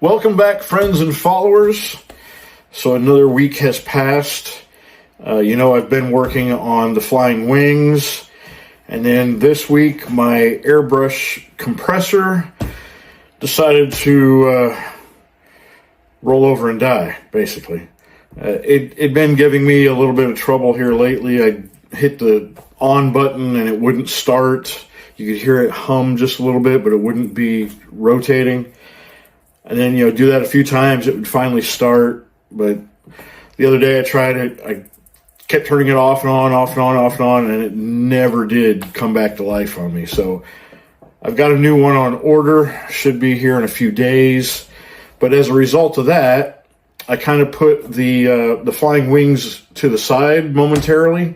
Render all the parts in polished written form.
Welcome back, friends and followers. So another week has passed. I've been working on the flying wings. And then this week, my airbrush compressor decided to roll over and die, basically. It'd been giving me a little bit of trouble here lately. I hit the on button and it wouldn't start. You could hear it hum just a little bit, but it wouldn't be rotating. And then, do that a few times, it would finally start. But the other day I tried it. I kept turning it off and on, off and on, off and on, and it never did come back to life on me. So I've got a new one on order. Should be here in a few days. But as a result of that, I kind of put the flying wings to the side momentarily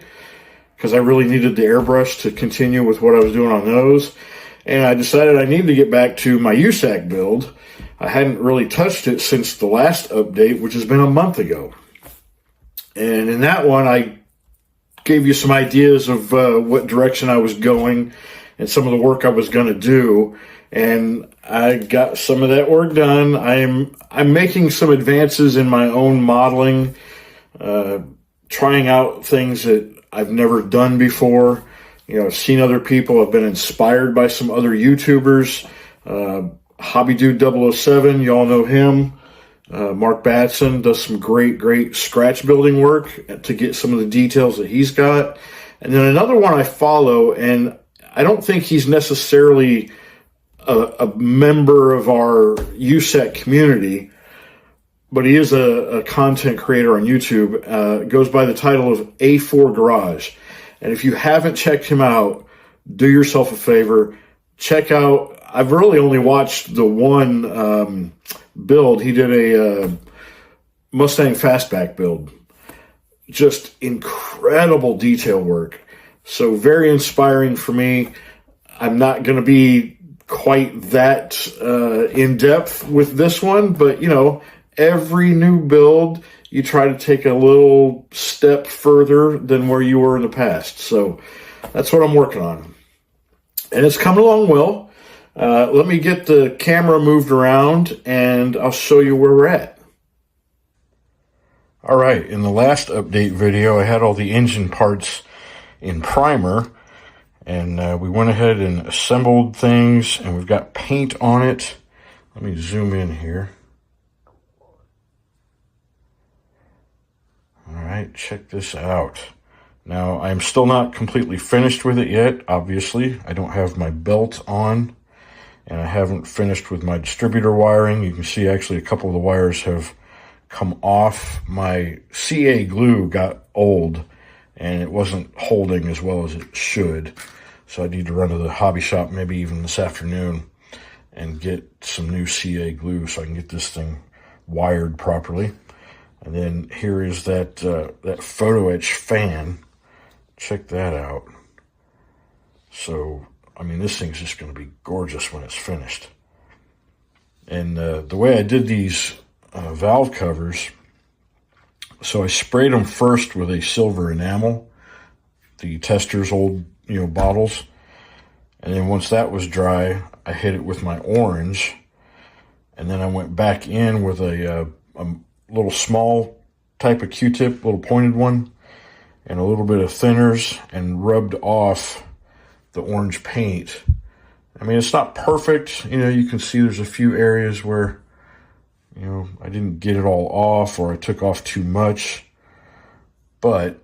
because I really needed the airbrush to continue with what I was doing on those. And I decided I needed to get back to my USACC build. I hadn't really touched it since the last update, which has been a month ago. And in that one, I gave you some ideas of what direction I was going and some of the work I was going to do. And I got some of that work done. I'm making some advances in my own modeling, trying out things that I've never done before. I've seen other people. I've been inspired by some other YouTubers. Hobby Dude 007, y'all know him. Mark Batson does some great scratch building work to get some of the details that he's got. And then another one I follow, and I don't think he's necessarily a member of our USACC community, but he is a content creator on YouTube. Goes by the title of A4 Garage. And if you haven't checked him out, do yourself a favor. Check out, I've really only watched the one build. He did a Mustang Fastback build. Just incredible detail work. So very inspiring for me. I'm not going to be quite that in-depth with this one, but, every new build, you try to take a little step further than where you were in the past. So that's what I'm working on. And it's coming along well. Let me get the camera moved around and I'll show you where we're at. All right, in the last update video, I had all the engine parts in primer, and we went ahead and assembled things, and we've got paint on it. Let me zoom in here. All right, check this out. Now, I'm still not completely finished with it yet, obviously. I don't have my belt on, and I haven't finished with my distributor wiring. You can see actually a couple of the wires have come off. My CA glue got old, and it wasn't holding as well as it should. So I need to run to the hobby shop maybe even this afternoon and get some new CA glue so I can get this thing wired properly. And then here is that photo etch fan. Check that out. So, this thing's just going to be gorgeous when it's finished. And the way I did these valve covers, so I sprayed them first with a silver enamel, the Tester's old, bottles. And then once that was dry, I hit it with my orange. And then I went back in with a little small type of Q-tip, little pointed one, and a little bit of thinners, and rubbed off the orange paint. It's not perfect. You can see there's a few areas where, I didn't get it all off, or I took off too much, but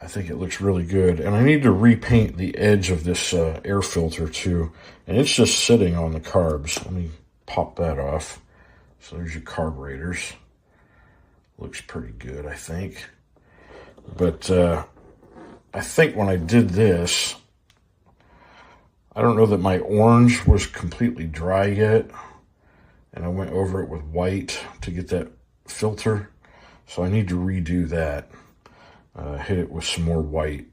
I think it looks really good. And I need to repaint the edge of this air filter too, and it's just sitting on the carbs. Let me pop that off. So there's your carburetors. Looks pretty good, I think. But I think when I did this, I don't know that my orange was completely dry yet. And I went over it with white to get that filter. So I need to redo that. Hit it with some more white.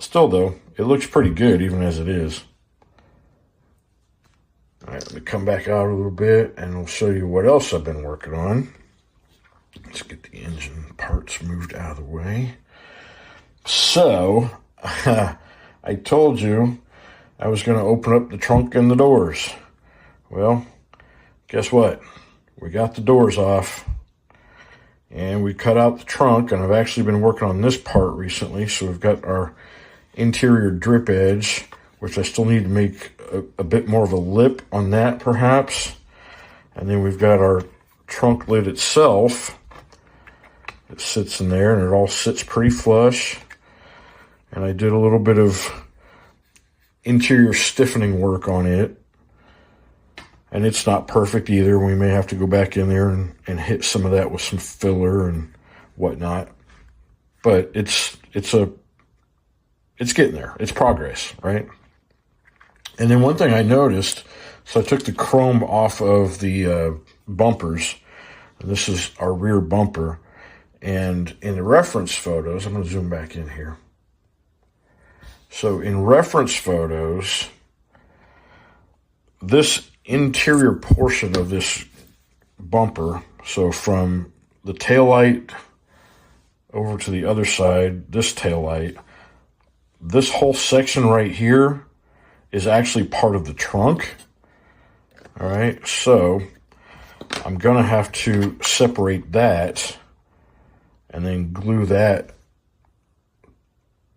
Still though, it looks pretty good even as it is. All right, let me come back out a little bit and I'll show you what else I've been working on. Let's get the engine parts moved out of the way. So, I told you I was going to open up the trunk and the doors. Well, guess what? We got the doors off and we cut out the trunk, and I've actually been working on this part recently. So we've got our interior drip edge, which I still need to make a bit more of a lip on that perhaps. And then we've got our trunk lid itself. It sits in there and it all sits pretty flush. And I did a little bit of interior stiffening work on it. And it's not perfect either. We may have to go back in there and hit some of that with some filler and whatnot. But it's getting there. It's progress, right? And then one thing I noticed, so I took the chrome off of the bumpers. And this is our rear bumper. And in the reference photos, I'm going to zoom back in here. So in reference photos, this interior portion of this bumper, so from the taillight over to the other side, this taillight, this whole section right here is actually part of the trunk. All right, so I'm going to have to separate that and then glue that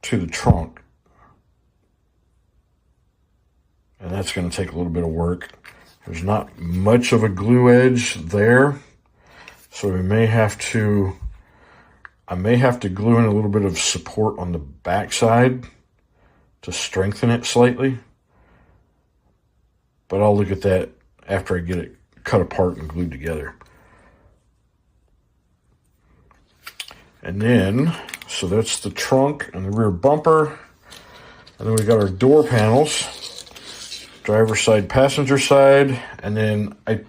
to the trunk. And that's going to take a little bit of work. There's not much of a glue edge there, so I may have to glue in a little bit of support on the back side to strengthen it slightly. But I'll look at that after I get it cut apart and glued together. And then, so that's the trunk and the rear bumper. And then we got our door panels. Driver side, passenger side, and then I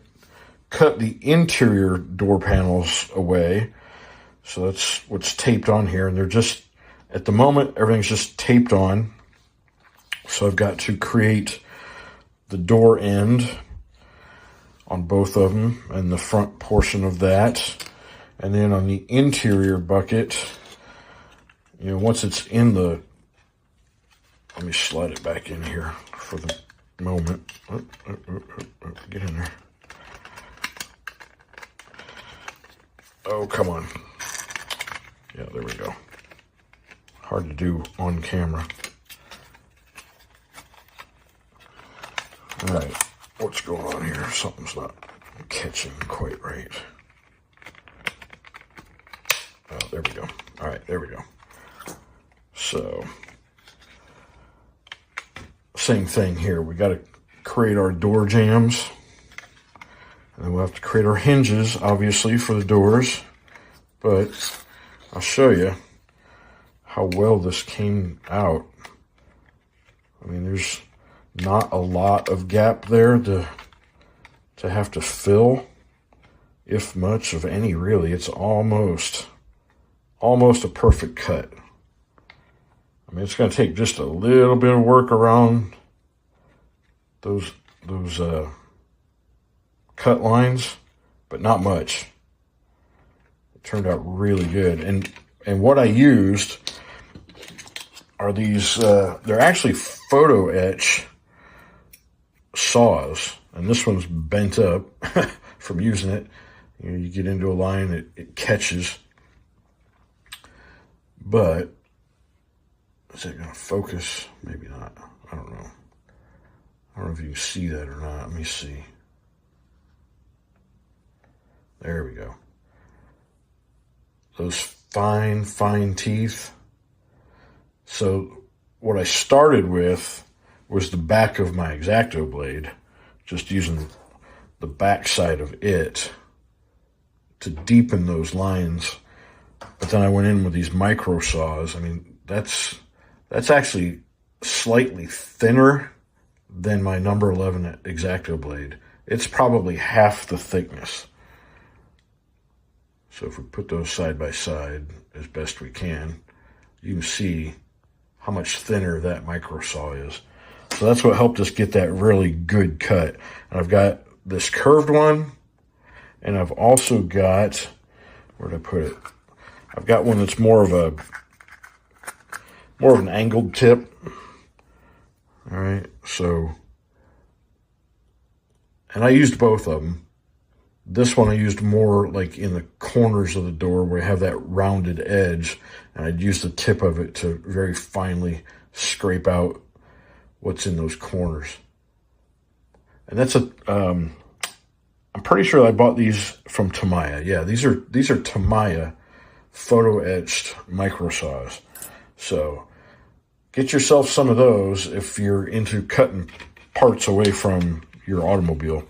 cut the interior door panels away. So that's what's taped on here, and they're just, at the moment, everything's just taped on. So I've got to create the door end on both of them and the front portion of that. And then on the interior bucket, you know, once it's in the, let me slide it back in here for the moment. Get in there. Oh, come on. Yeah, there we go. Hard to do on camera. All right, what's going on here? Something's not catching quite right. Oh, there we go. All right, there we go. So, same thing here. We got to create our door jambs. And then we'll have to create our hinges, obviously, for the doors. But I'll show you how well this came out. I mean, there's not a lot of gap there to have to fill, if much of any, really. It's almost a perfect cut. I mean, it's going to take just a little bit of work around those cut lines, but not much. It turned out really good. And what I used are these, they're actually photo etch saws. And this one's bent up from using it. You know, you get into a line, it catches. But is it going to focus? Maybe not. I don't know. I don't know if you can see that or not. Let me see. There we go. Those fine, fine teeth. So what I started with was the back of my X-Acto blade, just using the back side of it to deepen those lines. But then I went in with these micro saws. I mean, that's actually slightly thinner than my number 11 X-Acto blade. It's probably half the thickness. So if we put those side by side as best we can, you can see how much thinner that micro saw is. So that's what helped us get that really good cut. And I've got this curved one, and I've also got, where'd I put it? I've got one that's more of an angled tip. All right, so And I used both of them. This one I used more like in the corners of the door where I have that rounded edge, and I'd use the tip of it to very finely scrape out what's in those corners. And that's I'm pretty sure I bought these from Tamiya. Yeah, these are Tamiya photo etched micro saws. So get yourself some of those if you're into cutting parts away from your automobile.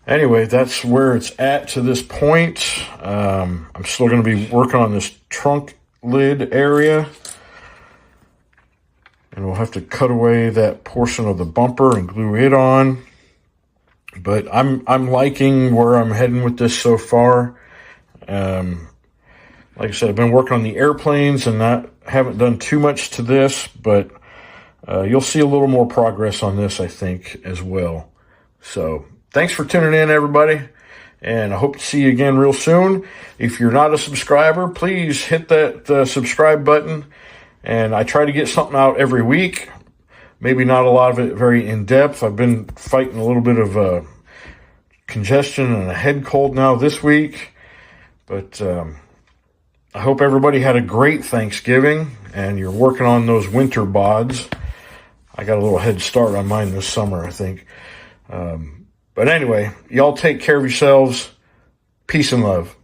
Anyway, that's where it's at to this point. I'm still going to be working on this trunk lid area. And we'll have to cut away that portion of the bumper and glue it on. But I'm liking where I'm heading with this so far. Like I said, I've been working on the airplanes and haven't done too much to this, but you'll see a little more progress on this, I think, as well. So thanks for tuning in, everybody, and I hope to see you again real soon. If you're not a subscriber, please hit that subscribe button, and I try to get something out every week. Maybe not a lot of it very in-depth. I've been fighting a little bit of congestion and a head cold now this week, but I hope everybody had a great Thanksgiving, and you're working on those winter bods. I got a little head start on mine this summer, I think. But anyway, y'all take care of yourselves. Peace and love.